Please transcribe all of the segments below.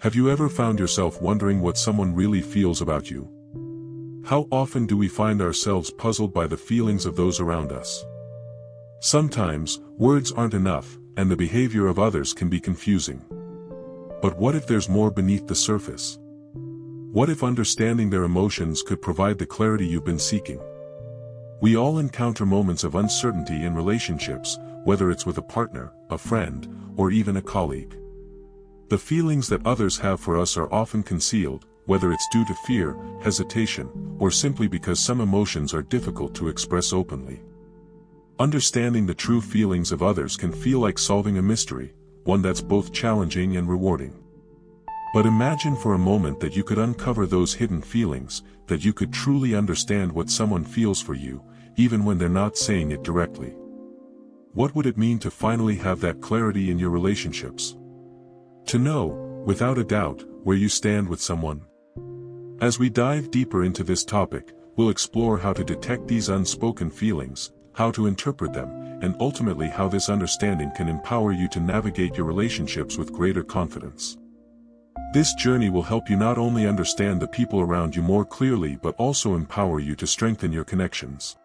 Have you ever found yourself wondering what someone really feels about you? How often do we find ourselves puzzled by the feelings of those around us? Sometimes, words aren't enough, and the behavior of others can be confusing. But what if there's more beneath the surface? What if understanding their emotions could provide the clarity you've been seeking? We all encounter moments of uncertainty in relationships, whether it's with a partner, a friend, or even a colleague. The feelings that others have for us are often concealed, whether it's due to fear, hesitation, or simply because some emotions are difficult to express openly. Understanding the true feelings of others can feel like solving a mystery, one that's both challenging and rewarding. But imagine for a moment that you could uncover those hidden feelings, that you could truly understand what someone feels for you, even when they're not saying it directly. What would it mean to finally have that clarity in your relationships? To know, without a doubt, where you stand with someone. As we dive deeper into this topic, we'll explore how to detect these unspoken feelings, how to interpret them, and ultimately how this understanding can empower you to navigate your relationships with greater confidence. This journey will help you not only understand the people around you more clearly but also empower you to strengthen your connections.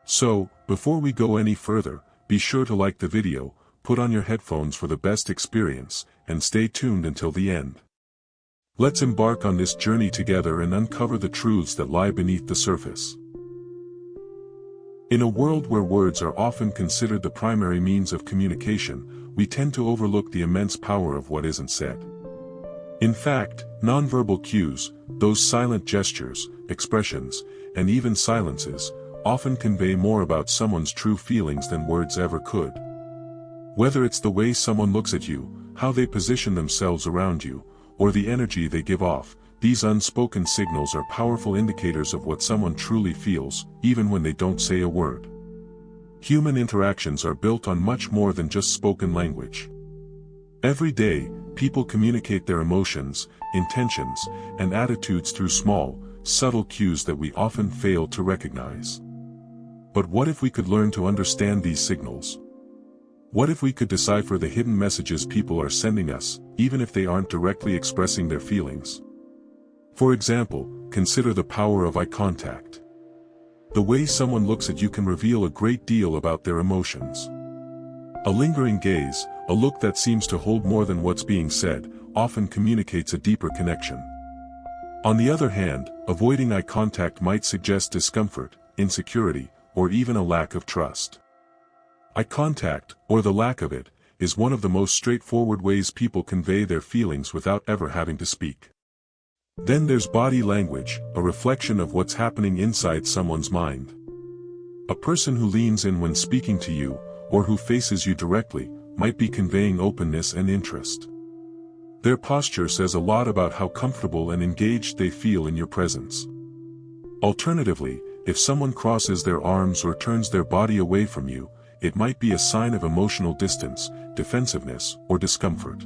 So, before we go any further, be sure to like the video, put on your headphones for the best experience, and stay tuned until the end. Let's embark on this journey together and uncover the truths that lie beneath the surface. In a world where words are often considered the primary means of communication, we tend to overlook the immense power of what isn't said. In fact, nonverbal cues, those silent gestures, expressions, and even silences, often convey more about someone's true feelings than words ever could. Whether it's the way someone looks at you, how they position themselves around you, or the energy they give off, these unspoken signals are powerful indicators of what someone truly feels, even when they don't say a word. Human interactions are built on much more than just spoken language. Every day, people communicate their emotions, intentions, and attitudes through small, subtle cues that we often fail to recognize. But what if we could learn to understand these signals? What if we could decipher the hidden messages people are sending us, even if they aren't directly expressing their feelings? For example, consider the power of eye contact. The way someone looks at you can reveal a great deal about their emotions. A lingering gaze, a look that seems to hold more than what's being said, often communicates a deeper connection. On the other hand, avoiding eye contact might suggest discomfort, insecurity, or even a lack of trust. Eye contact, or the lack of it, is one of the most straightforward ways people convey their feelings without ever having to speak. Then there's body language, a reflection of what's happening inside someone's mind. A person who leans in when speaking to you, or who faces you directly, might be conveying openness and interest. Their posture says a lot about how comfortable and engaged they feel in your presence. Alternatively, if someone crosses their arms or turns their body away from you, it might be a sign of emotional distance, defensiveness, or discomfort.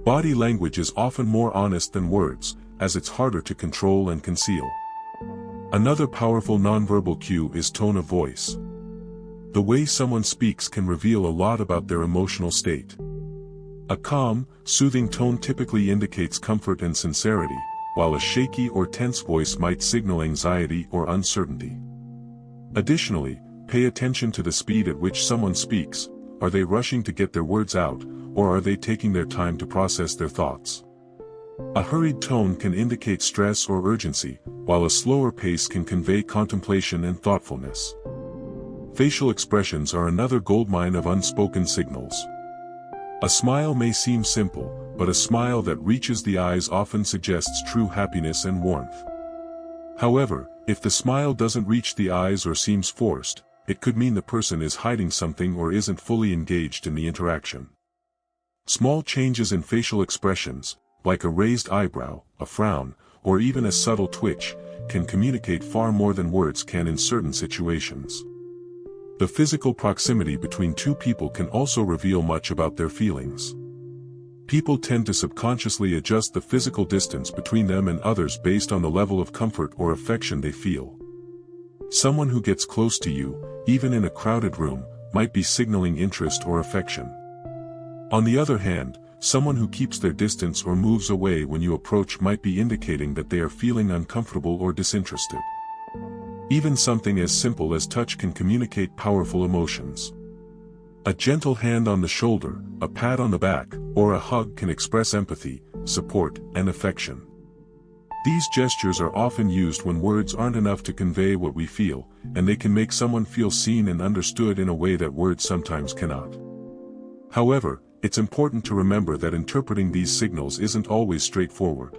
Body language is often more honest than words, as it's harder to control and conceal. Another powerful nonverbal cue is tone of voice. The way someone speaks can reveal a lot about their emotional state. A calm, soothing tone typically indicates comfort and sincerity, while a shaky or tense voice might signal anxiety or uncertainty. Additionally, pay attention to the speed at which someone speaks. Are they rushing to get their words out, or are they taking their time to process their thoughts? A hurried tone can indicate stress or urgency, while a slower pace can convey contemplation and thoughtfulness. Facial expressions are another goldmine of unspoken signals. A smile may seem simple, but a smile that reaches the eyes often suggests true happiness and warmth. However, if the smile doesn't reach the eyes or seems forced, it could mean the person is hiding something or isn't fully engaged in the interaction. Small changes in facial expressions, like a raised eyebrow, a frown, or even a subtle twitch, can communicate far more than words can in certain situations. The physical proximity between two people can also reveal much about their feelings. People tend to subconsciously adjust the physical distance between them and others based on the level of comfort or affection they feel. Someone who gets close to you, even in a crowded room, might be signaling interest or affection. On the other hand, someone who keeps their distance or moves away when you approach might be indicating that they are feeling uncomfortable or disinterested. Even something as simple as touch can communicate powerful emotions. A gentle hand on the shoulder, a pat on the back, or a hug can express empathy, support, and affection. These gestures are often used when words aren't enough to convey what we feel, and they can make someone feel seen and understood in a way that words sometimes cannot. However, it's important to remember that interpreting these signals isn't always straightforward.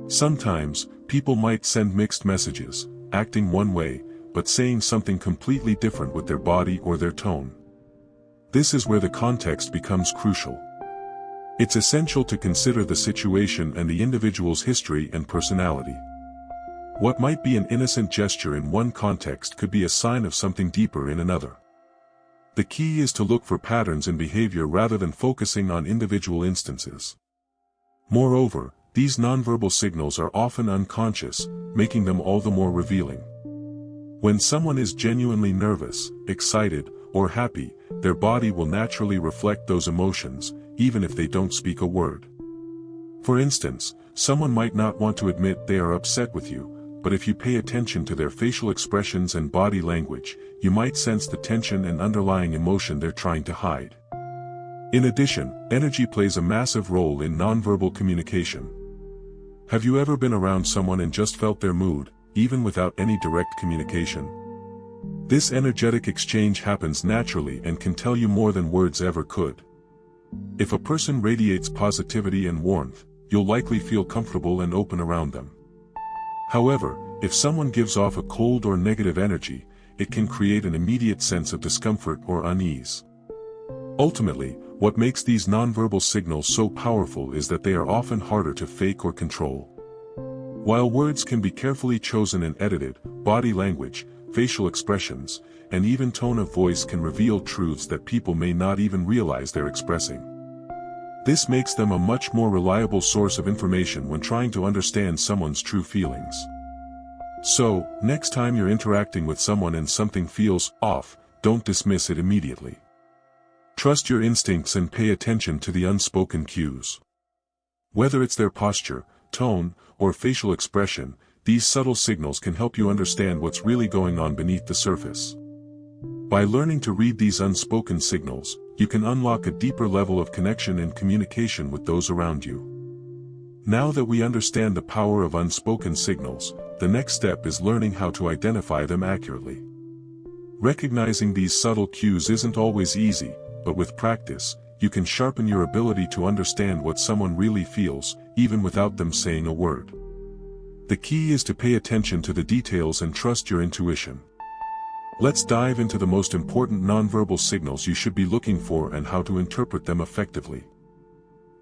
Sometimes, people might send mixed messages, acting one way, but saying something completely different with their body or their tone. This is where the context becomes crucial. It's essential to consider the situation and the individual's history and personality. What might be an innocent gesture in one context could be a sign of something deeper in another. The key is to look for patterns in behavior rather than focusing on individual instances. Moreover, these nonverbal signals are often unconscious, making them all the more revealing. When someone is genuinely nervous, excited, or happy, their body will naturally reflect those emotions, even if they don't speak a word. For instance, someone might not want to admit they are upset with you, but if you pay attention to their facial expressions and body language, you might sense the tension and underlying emotion they're trying to hide. In addition, energy plays a massive role in nonverbal communication. Have you ever been around someone and just felt their mood, even without any direct communication? This energetic exchange happens naturally and can tell you more than words ever could. If a person radiates positivity and warmth, you'll likely feel comfortable and open around them. However, if someone gives off a cold or negative energy, it can create an immediate sense of discomfort or unease. Ultimately, what makes these nonverbal signals so powerful is that they are often harder to fake or control. While words can be carefully chosen and edited, body language, facial expressions, and even tone of voice can reveal truths that people may not even realize they're expressing. This makes them a much more reliable source of information when trying to understand someone's true feelings. So, next time you're interacting with someone and something feels off, don't dismiss it immediately. Trust your instincts and pay attention to the unspoken cues. Whether it's their posture, tone, or facial expression, these subtle signals can help you understand what's really going on beneath the surface. By learning to read these unspoken signals, you can unlock a deeper level of connection and communication with those around you. Now that we understand the power of unspoken signals, the next step is learning how to identify them accurately. Recognizing these subtle cues isn't always easy, but with practice, you can sharpen your ability to understand what someone really feels, even without them saying a word. The key is to pay attention to the details and trust your intuition. Let's dive into the most important nonverbal signals you should be looking for and how to interpret them effectively.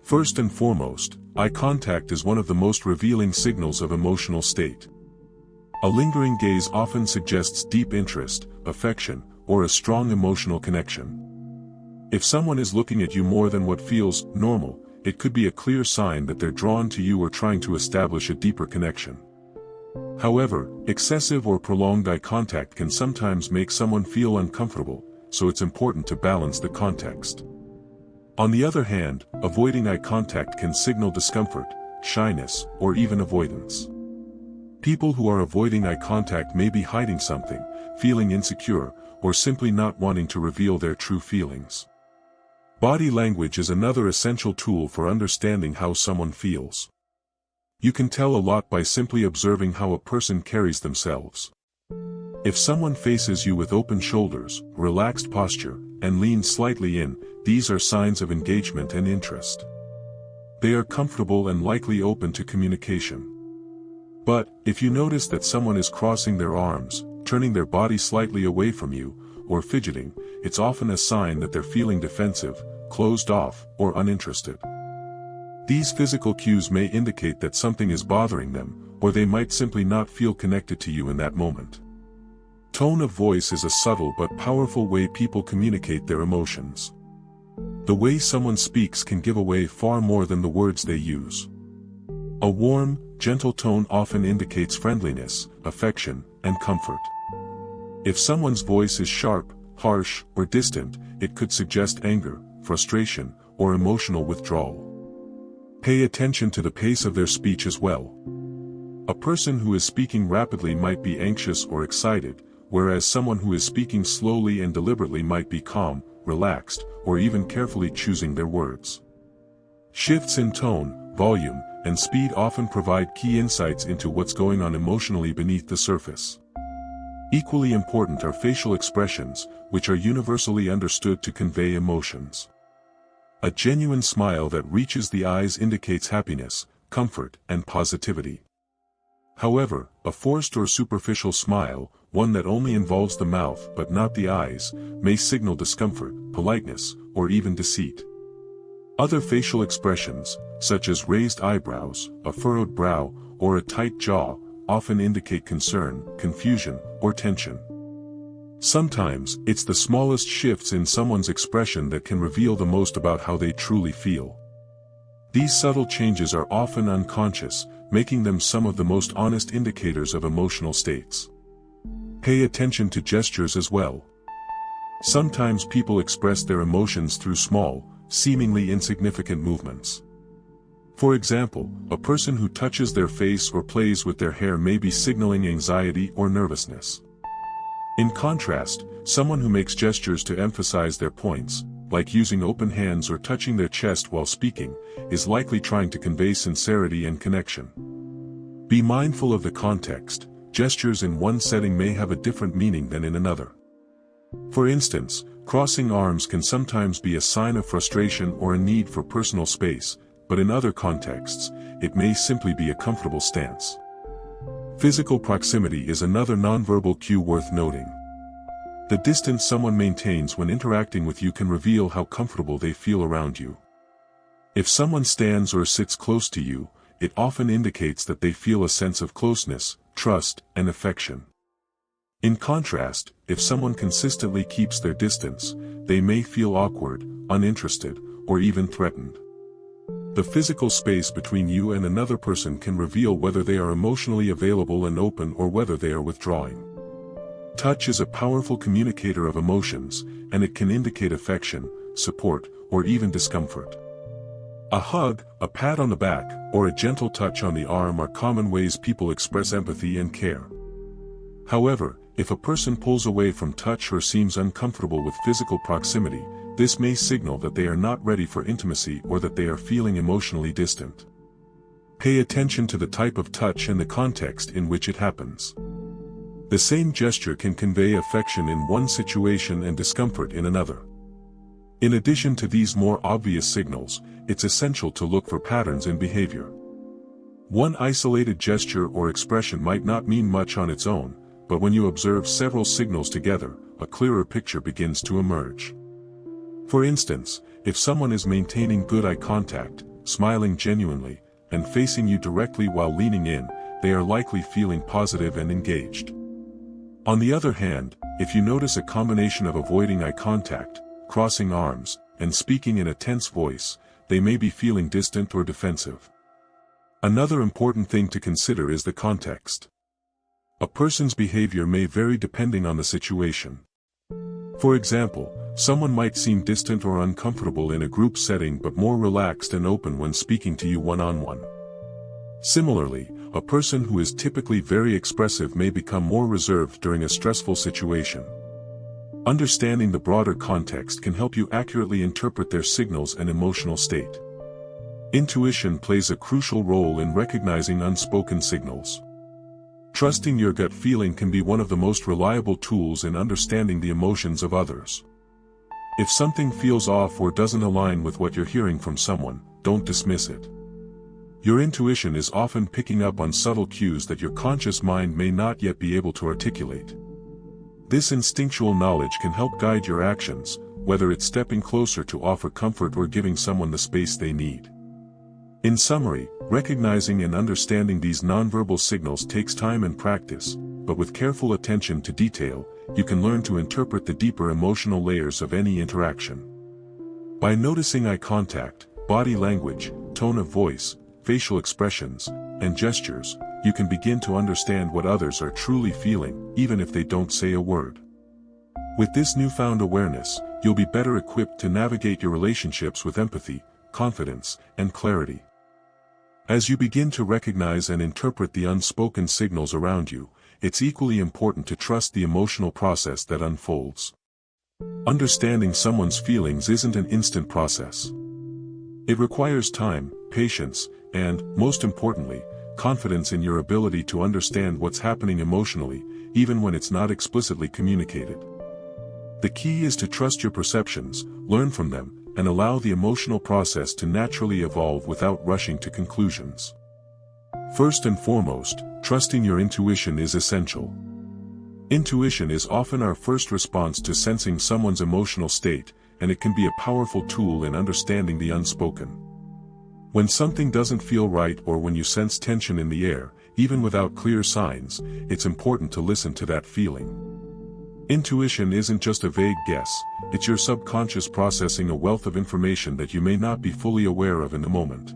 First and foremost, eye contact is one of the most revealing signals of emotional state. A lingering gaze often suggests deep interest, affection, or a strong emotional connection. If someone is looking at you more than what feels normal, it could be a clear sign that they're drawn to you or trying to establish a deeper connection. However, excessive or prolonged eye contact can sometimes make someone feel uncomfortable, so it's important to balance the context. On the other hand, avoiding eye contact can signal discomfort, shyness, or even avoidance. People who are avoiding eye contact may be hiding something, feeling insecure, or simply not wanting to reveal their true feelings. Body language is another essential tool for understanding how someone feels. You can tell a lot by simply observing how a person carries themselves. If someone faces you with open shoulders, relaxed posture, and leans slightly in, these are signs of engagement and interest. They are comfortable and likely open to communication. But, if you notice that someone is crossing their arms, turning their body slightly away from you, or fidgeting, it's often a sign that they're feeling defensive, closed off, or uninterested. These physical cues may indicate that something is bothering them, or they might simply not feel connected to you in that moment. Tone of voice is a subtle but powerful way people communicate their emotions. The way someone speaks can give away far more than the words they use. A warm, gentle tone often indicates friendliness, affection, and comfort. If someone's voice is sharp, harsh, or distant, it could suggest anger, frustration, or emotional withdrawal. Pay attention to the pace of their speech as well. A person who is speaking rapidly might be anxious or excited, whereas someone who is speaking slowly and deliberately might be calm, relaxed, or even carefully choosing their words. Shifts in tone, volume, and speed often provide key insights into what's going on emotionally beneath the surface. Equally important are facial expressions, which are universally understood to convey emotions. A genuine smile that reaches the eyes indicates happiness, comfort, and positivity. However, a forced or superficial smile, one that only involves the mouth but not the eyes, may signal discomfort, politeness, or even deceit. Other facial expressions, such as raised eyebrows, a furrowed brow, or a tight jaw, often indicate concern, confusion, or tension. Sometimes, it's the smallest shifts in someone's expression that can reveal the most about how they truly feel. These subtle changes are often unconscious, making them some of the most honest indicators of emotional states. Pay attention to gestures as well. Sometimes people express their emotions through small, seemingly insignificant movements. For example, a person who touches their face or plays with their hair may be signaling anxiety or nervousness. In contrast, someone who makes gestures to emphasize their points, like using open hands or touching their chest while speaking, is likely trying to convey sincerity and connection. Be mindful of the context. Gestures in one setting may have a different meaning than in another. For instance, crossing arms can sometimes be a sign of frustration or a need for personal space, but in other contexts, it may simply be a comfortable stance. Physical proximity is another nonverbal cue worth noting. The distance someone maintains when interacting with you can reveal how comfortable they feel around you. If someone stands or sits close to you, it often indicates that they feel a sense of closeness, trust, and affection. In contrast, if someone consistently keeps their distance, they may feel awkward, uninterested, or even threatened. The physical space between you and another person can reveal whether they are emotionally available and open or whether they are withdrawing. Touch is a powerful communicator of emotions, and it can indicate affection, support, or even discomfort. A hug, a pat on the back, or a gentle touch on the arm are common ways people express empathy and care. However, if a person pulls away from touch or seems uncomfortable with physical proximity, this may signal that they are not ready for intimacy or that they are feeling emotionally distant. Pay attention to the type of touch and the context in which it happens. The same gesture can convey affection in one situation and discomfort in another. In addition to these more obvious signals, it's essential to look for patterns in behavior. One isolated gesture or expression might not mean much on its own, but when you observe several signals together, a clearer picture begins to emerge. For instance, if someone is maintaining good eye contact, smiling genuinely, and facing you directly while leaning in, they are likely feeling positive and engaged. On the other hand, if you notice a combination of avoiding eye contact, crossing arms, and speaking in a tense voice, they may be feeling distant or defensive. Another important thing to consider is the context. A person's behavior may vary depending on the situation. For example, someone might seem distant or uncomfortable in a group setting but more relaxed and open when speaking to you one-on-one. Similarly, a person who is typically very expressive may become more reserved during a stressful situation. Understanding the broader context can help you accurately interpret their signals and emotional state. Intuition plays a crucial role in recognizing unspoken signals. Trusting your gut feeling can be one of the most reliable tools in understanding the emotions of others. If something feels off or doesn't align with what you're hearing from someone, don't dismiss it. Your intuition is often picking up on subtle cues that your conscious mind may not yet be able to articulate. This instinctual knowledge can help guide your actions, whether it's stepping closer to offer comfort or giving someone the space they need. In summary, recognizing and understanding these nonverbal signals takes time and practice, but with careful attention to detail, you can learn to interpret the deeper emotional layers of any interaction. By noticing eye contact, body language, tone of voice, facial expressions, and gestures, you can begin to understand what others are truly feeling, even if they don't say a word. With this newfound awareness, you'll be better equipped to navigate your relationships with empathy, confidence, and clarity. As you begin to recognize and interpret the unspoken signals around you, it's equally important to trust the emotional process that unfolds. Understanding someone's feelings isn't an instant process. It requires time, patience, and, most importantly, confidence in your ability to understand what's happening emotionally, even when it's not explicitly communicated. The key is to trust your perceptions, learn from them, and allow the emotional process to naturally evolve without rushing to conclusions. First and foremost, trusting your intuition is essential. Intuition is often our first response to sensing someone's emotional state, and it can be a powerful tool in understanding the unspoken. When something doesn't feel right or when you sense tension in the air, even without clear signs, it's important to listen to that feeling. Intuition isn't just a vague guess, it's your subconscious processing a wealth of information that you may not be fully aware of in the moment.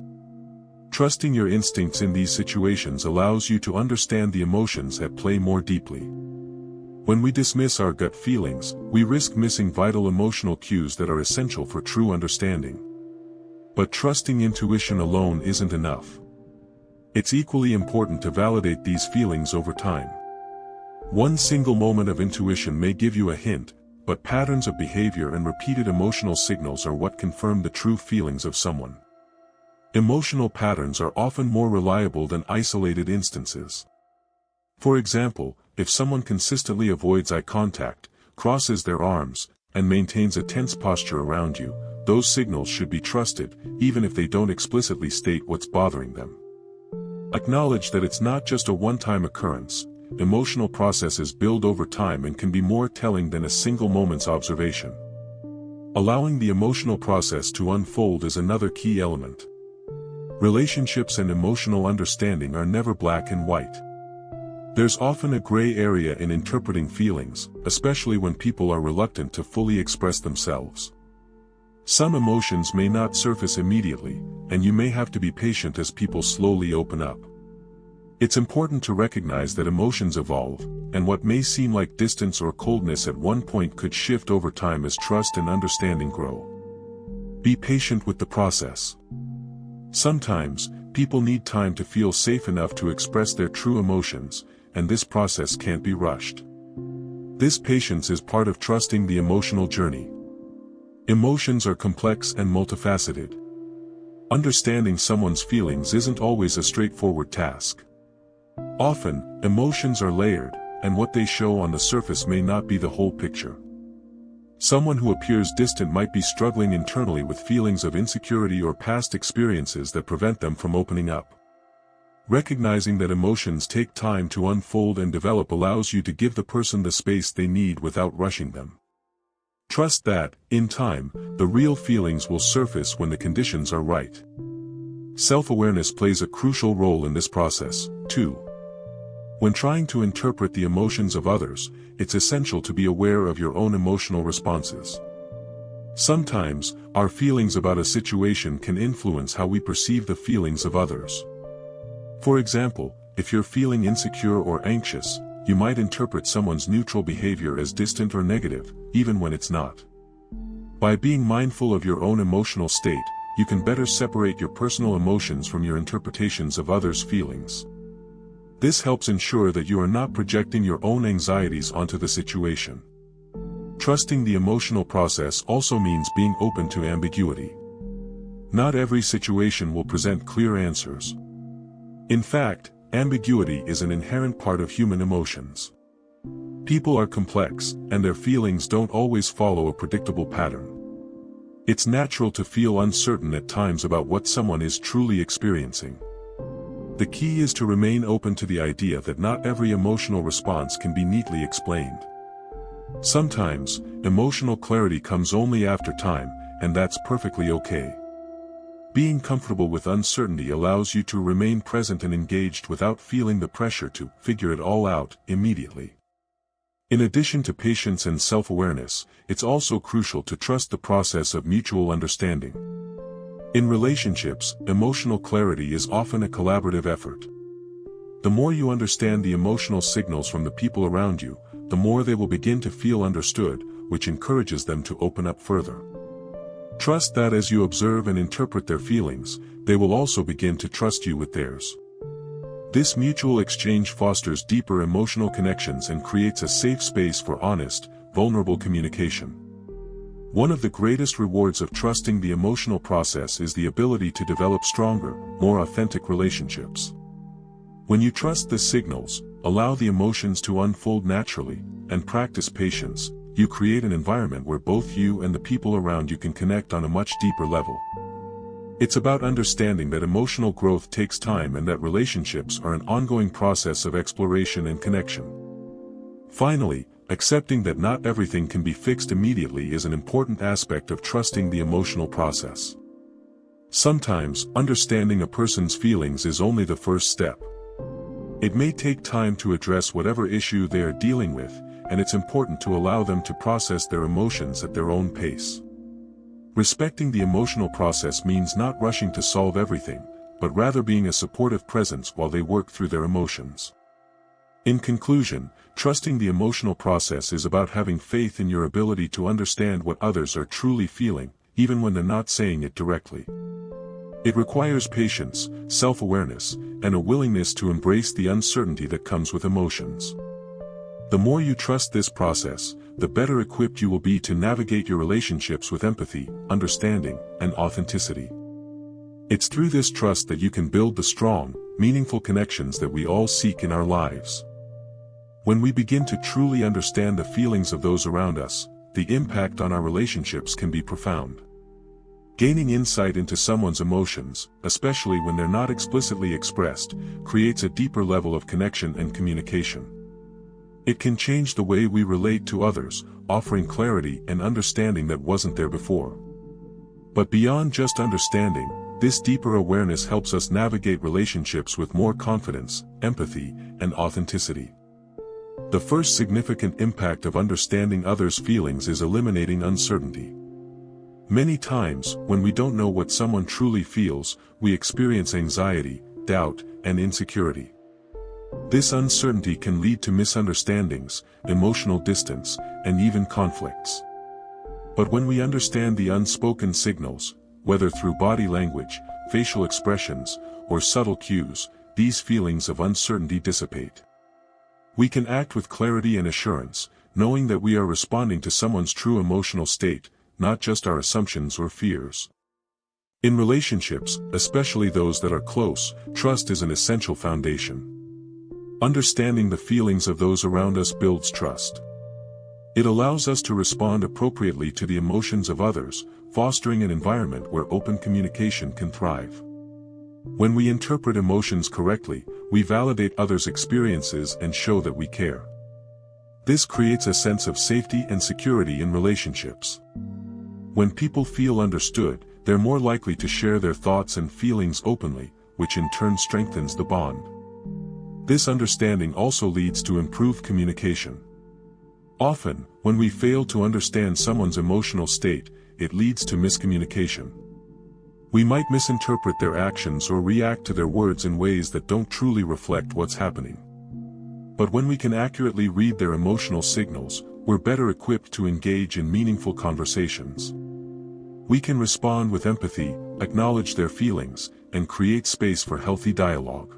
Trusting your instincts in these situations allows you to understand the emotions at play more deeply. When we dismiss our gut feelings, we risk missing vital emotional cues that are essential for true understanding. But trusting intuition alone isn't enough. It's equally important to validate these feelings over time. One single moment of intuition may give you a hint, but patterns of behavior and repeated emotional signals are what confirm the true feelings of someone. Emotional patterns are often more reliable than isolated instances. For example, if someone consistently avoids eye contact, crosses their arms, and maintains a tense posture around you, those signals should be trusted, even if they don't explicitly state what's bothering them. Acknowledge that it's not just a one-time occurrence. Emotional processes build over time and can be more telling than a single moment's observation. Allowing the emotional process to unfold is another key element. Relationships and emotional understanding are never black and white. There's often a gray area in interpreting feelings, especially when people are reluctant to fully express themselves. Some emotions may not surface immediately, and you may have to be patient as people slowly open up. It's important to recognize that emotions evolve, and what may seem like distance or coldness at one point could shift over time as trust and understanding grow. Be patient with the process. Sometimes, people need time to feel safe enough to express their true emotions, and this process can't be rushed. This patience is part of trusting the emotional journey. Emotions are complex and multifaceted. Understanding someone's feelings isn't always a straightforward task. Often, emotions are layered, and what they show on the surface may not be the whole picture. Someone who appears distant might be struggling internally with feelings of insecurity or past experiences that prevent them from opening up. Recognizing that emotions take time to unfold and develop allows you to give the person the space they need without rushing them. Trust that, in time, the real feelings will surface when the conditions are right. Self-awareness plays a crucial role in this process, too. When trying to interpret the emotions of others, it's essential to be aware of your own emotional responses. Sometimes, our feelings about a situation can influence how we perceive the feelings of others. For example, if you're feeling insecure or anxious, you might interpret someone's neutral behavior as distant or negative, even when it's not. By being mindful of your own emotional state, you can better separate your personal emotions from your interpretations of others' feelings. This helps ensure that you are not projecting your own anxieties onto the situation. Trusting the emotional process also means being open to ambiguity. Not every situation will present clear answers. In fact, ambiguity is an inherent part of human emotions. People are complex, and their feelings don't always follow a predictable pattern. It's natural to feel uncertain at times about what someone is truly experiencing. The key is to remain open to the idea that not every emotional response can be neatly explained. Sometimes, emotional clarity comes only after time, and that's perfectly okay. Being comfortable with uncertainty allows you to remain present and engaged without feeling the pressure to figure it all out immediately. In addition to patience and self-awareness, it's also crucial to trust the process of mutual understanding. In relationships, emotional clarity is often a collaborative effort. The more you understand the emotional signals from the people around you, the more they will begin to feel understood, which encourages them to open up further. Trust that as you observe and interpret their feelings, they will also begin to trust you with theirs. This mutual exchange fosters deeper emotional connections and creates a safe space for honest, vulnerable communication. One of the greatest rewards of trusting the emotional process is the ability to develop stronger, more authentic relationships. When you trust the signals, allow the emotions to unfold naturally, and practice patience, you create an environment where both you and the people around you can connect on a much deeper level. It's about understanding that emotional growth takes time and that relationships are an ongoing process of exploration and connection. Finally, accepting that not everything can be fixed immediately is an important aspect of trusting the emotional process. Sometimes, understanding a person's feelings is only the first step. It may take time to address whatever issue they are dealing with, and it's important to allow them to process their emotions at their own pace. Respecting the emotional process means not rushing to solve everything, but rather being a supportive presence while they work through their emotions. In conclusion, trusting the emotional process is about having faith in your ability to understand what others are truly feeling, even when they're not saying it directly. It requires patience, self-awareness, and a willingness to embrace the uncertainty that comes with emotions. The more you trust this process, the better equipped you will be to navigate your relationships with empathy, understanding, and authenticity. It's through this trust that you can build the strong, meaningful connections that we all seek in our lives. When we begin to truly understand the feelings of those around us, the impact on our relationships can be profound. Gaining insight into someone's emotions, especially when they're not explicitly expressed, creates a deeper level of connection and communication. It can change the way we relate to others, offering clarity and understanding that wasn't there before. But beyond just understanding, this deeper awareness helps us navigate relationships with more confidence, empathy, and authenticity. The first significant impact of understanding others' feelings is eliminating uncertainty. Many times, when we don't know what someone truly feels, we experience anxiety, doubt, and insecurity. This uncertainty can lead to misunderstandings, emotional distance, and even conflicts. But when we understand the unspoken signals, whether through body language, facial expressions, or subtle cues, these feelings of uncertainty dissipate. We can act with clarity and assurance, knowing that we are responding to someone's true emotional state, not just our assumptions or fears. In relationships, especially those that are close, trust is an essential foundation. Understanding the feelings of those around us builds trust. It allows us to respond appropriately to the emotions of others, fostering an environment where open communication can thrive. When we interpret emotions correctly, we validate others' experiences and show that we care. This creates a sense of safety and security in relationships. When people feel understood, they're more likely to share their thoughts and feelings openly, which in turn strengthens the bond. This understanding also leads to improved communication. Often, when we fail to understand someone's emotional state, it leads to miscommunication. We might misinterpret their actions or react to their words in ways that don't truly reflect what's happening. But when we can accurately read their emotional signals, we're better equipped to engage in meaningful conversations. We can respond with empathy, acknowledge their feelings, and create space for healthy dialogue.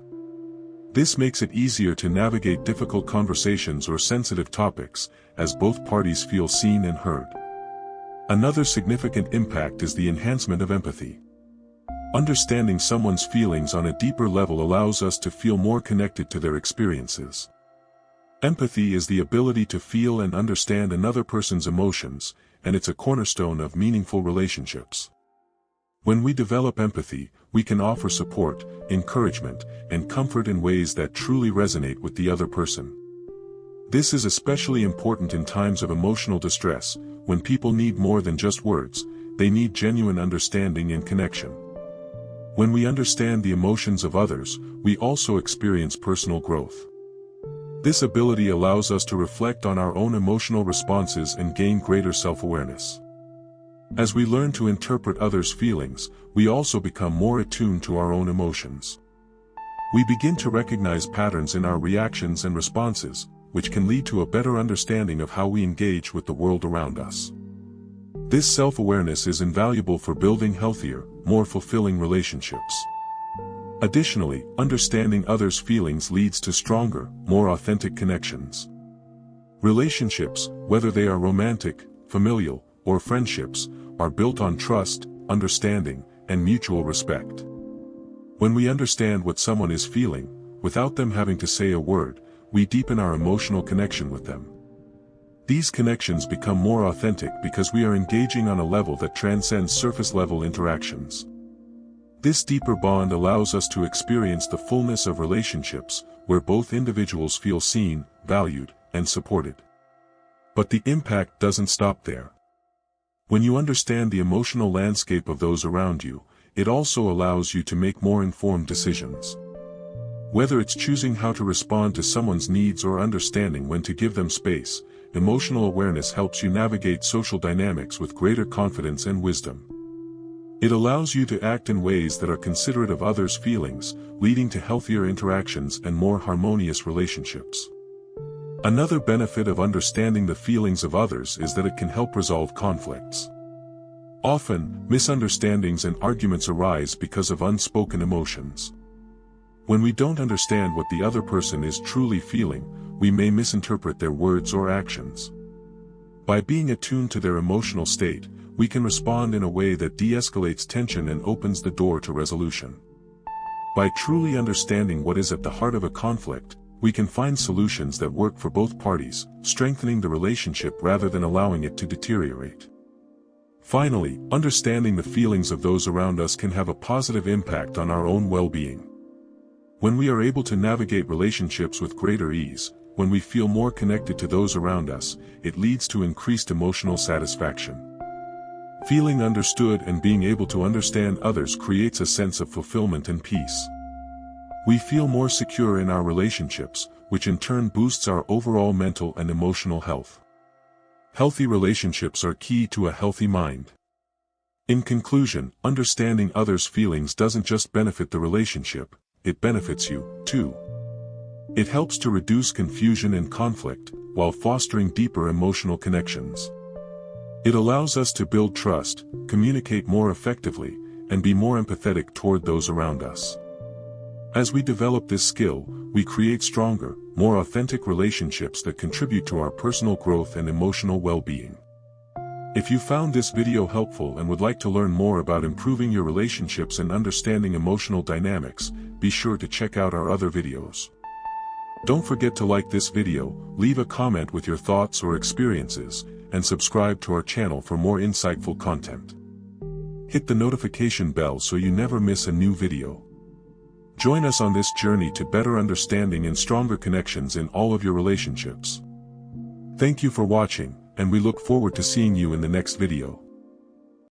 This makes it easier to navigate difficult conversations or sensitive topics, as both parties feel seen and heard. Another significant impact is the enhancement of empathy. Understanding someone's feelings on a deeper level allows us to feel more connected to their experiences. Empathy is the ability to feel and understand another person's emotions, and it's a cornerstone of meaningful relationships. When we develop empathy, we can offer support, encouragement, and comfort in ways that truly resonate with the other person. This is especially important in times of emotional distress, when people need more than just words, they need genuine understanding and connection. When we understand the emotions of others, we also experience personal growth. This ability allows us to reflect on our own emotional responses and gain greater self-awareness. As we learn to interpret others' feelings, we also become more attuned to our own emotions. We begin to recognize patterns in our reactions and responses, which can lead to a better understanding of how we engage with the world around us. This self-awareness is invaluable for building healthier, more fulfilling relationships. Additionally, understanding others' feelings leads to stronger, more authentic connections. Relationships, whether they are romantic, familial, or friendships, are built on trust, understanding, and mutual respect. When we understand what someone is feeling, without them having to say a word, we deepen our emotional connection with them. These connections become more authentic because we are engaging on a level that transcends surface-level interactions. This deeper bond allows us to experience the fullness of relationships, where both individuals feel seen, valued, and supported. But the impact doesn't stop there. When you understand the emotional landscape of those around you, it also allows you to make more informed decisions. Whether it's choosing how to respond to someone's needs or understanding when to give them space, emotional awareness helps you navigate social dynamics with greater confidence and wisdom. It allows you to act in ways that are considerate of others' feelings, leading to healthier interactions and more harmonious relationships. Another benefit of understanding the feelings of others is that it can help resolve conflicts. Often, misunderstandings and arguments arise because of unspoken emotions. When we don't understand what the other person is truly feeling, we may misinterpret their words or actions. By being attuned to their emotional state, we can respond in a way that de-escalates tension and opens the door to resolution. By truly understanding what is at the heart of a conflict, we can find solutions that work for both parties, strengthening the relationship rather than allowing it to deteriorate. Finally, understanding the feelings of those around us can have a positive impact on our own well-being. When we are able to navigate relationships with greater ease, when we feel more connected to those around us, it leads to increased emotional satisfaction. Feeling understood and being able to understand others creates a sense of fulfillment and peace. We feel more secure in our relationships, which in turn boosts our overall mental and emotional health. Healthy relationships are key to a healthy mind. In conclusion, understanding others' feelings doesn't just benefit the relationship, it benefits you, too. It helps to reduce confusion and conflict, while fostering deeper emotional connections. It allows us to build trust, communicate more effectively, and be more empathetic toward those around us. As we develop this skill, we create stronger, more authentic relationships that contribute to our personal growth and emotional well-being. If you found this video helpful and would like to learn more about improving your relationships and understanding emotional dynamics, be sure to check out our other videos. Don't forget to like this video, leave a comment with your thoughts or experiences, and subscribe to our channel for more insightful content. Hit the notification bell so you never miss a new video. Join us on this journey to better understanding and stronger connections in all of your relationships. Thank you for watching, and we look forward to seeing you in the next video.